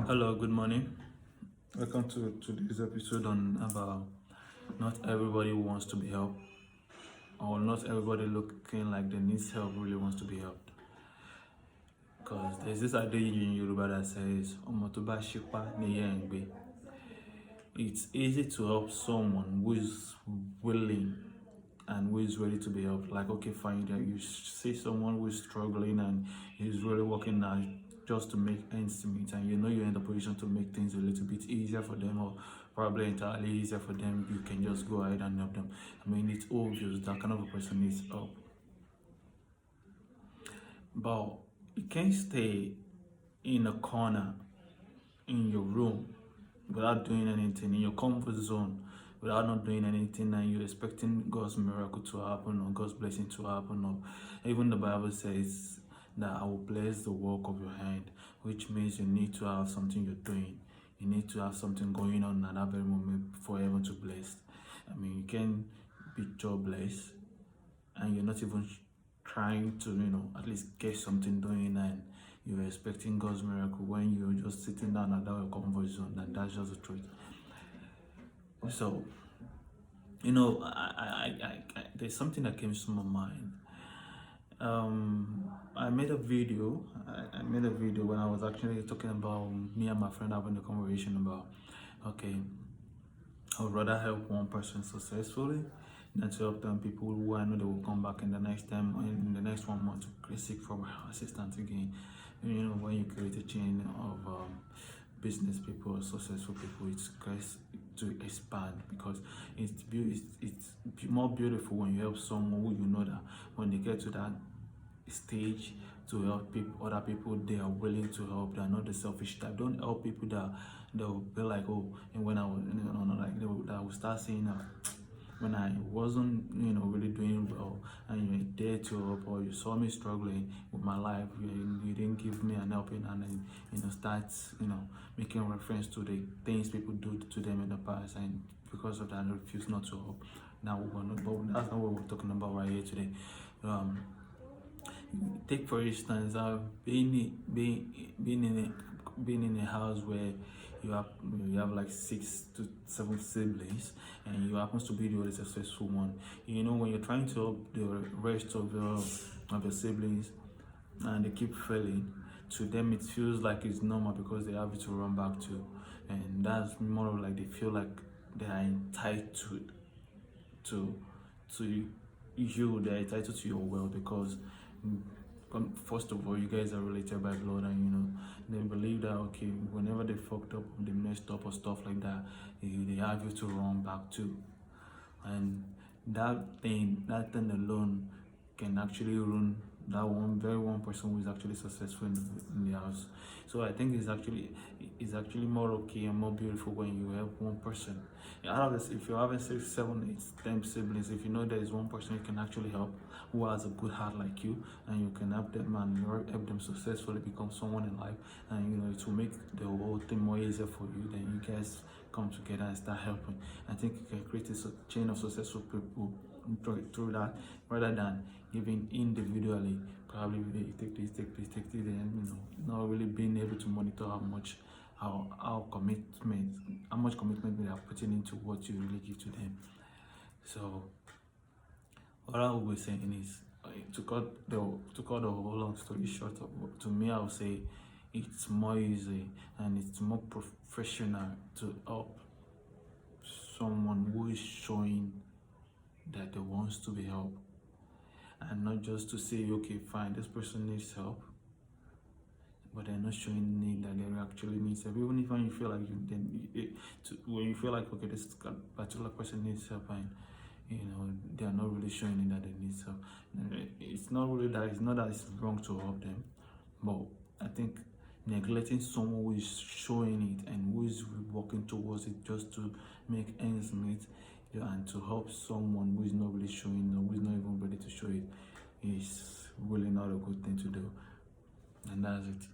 Hello, good morning. Welcome to today's episode on about not everybody wants to be helped, or not everybody looking like they need help really wants to be helped. Because there's this idea in Yoruba that says, "Ọmọ tó bá ṣípá ni ìyá ẹ̀ ń gbé." It's easy to help someone who is willing and who is ready to be helped. Like, okay, fine, that you see someone who is struggling and is really working hard just to make ends meet, and you know you're in the position to make things a little bit easier for them, or probably entirely easier for them. You can just go ahead and help them. I mean, it's obvious that kind of a person needs help, but you can't stay in a corner in your room without doing anything, in your comfort zone without not doing anything, and you're expecting God's miracle to happen or God's blessing to happen. Or even the Bible says that I will bless the work of your hand, which means you need to have something you're doing. You need to have something going on at that very moment for heaven to bless. I mean, you can be jobless and you're not even trying to, at least get something doing, and you're expecting God's miracle when you're just sitting down at that comfort zone, and that's just the truth. So, there's something that came to my mind. I made a video. I made a video when I was actually talking about me and my friend having a conversation about, okay, I would rather help one person successfully than to help them people who I know they will come back in the next time, in the next 1 month, to seek for assistance again. When you create a chain of business people or successful people, it's guys to expand, because it's more beautiful when you help someone who you know that when they get to that stage to help people, other people, they are willing to help. They're not the selfish type. Don't help people that they'll be like, oh, and when I was, like that will start saying when I wasn't, really doing well, and you're there to help, or you saw me struggling with my life, you didn't give me an helping, and then, start, making reference to the things people do to them in the past, and because of that, I refuse not to help. Now, but that's not what we're talking about right here today. Take for instance, being in a house where you have like 6 to 7 siblings, and you happen to be the only successful one. When you're trying to help the rest of your siblings and they keep failing, to them it feels like it's normal because they have it to run back to, and that's more of like they feel like they are entitled to they're entitled to your wealth, because first of all, you guys are related by blood, and they believe that, okay, whenever they fucked up, they messed up or stuff like that, they have you to run back to. And that thing alone can actually ruin that one person who is actually successful in the house. So I think it's actually more okay and more beautiful when you help one person. Out of this, if you're having 6, 7, 8, 10 siblings, if you know there is one person you can actually help who has a good heart like you, and you can help them and help them successfully become someone in life, and it will make the whole thing more easier for you. Then you guys come together and start helping. I think you can create a chain of successful people through that, rather than giving individually. Probably take this, and not really being able to monitor how much commitment they are putting into what you really give to them. So what I will be saying is, to cut the whole long story short, to me I would say it's more easy and it's more professional to help someone who is showing that they wants to be helped, and not just to say, okay, fine, this person needs help, but they're not showing need that they actually need help. Even if when you feel like when you feel like, okay, this particular person needs help, and they are not really showing that they need help. It's not that it's wrong to help them, but I think neglecting someone who is showing it and who is working towards it just to make ends meet, and to help someone who is not really showing, or who is not even ready to show it, is really not a good thing to do. And that's it.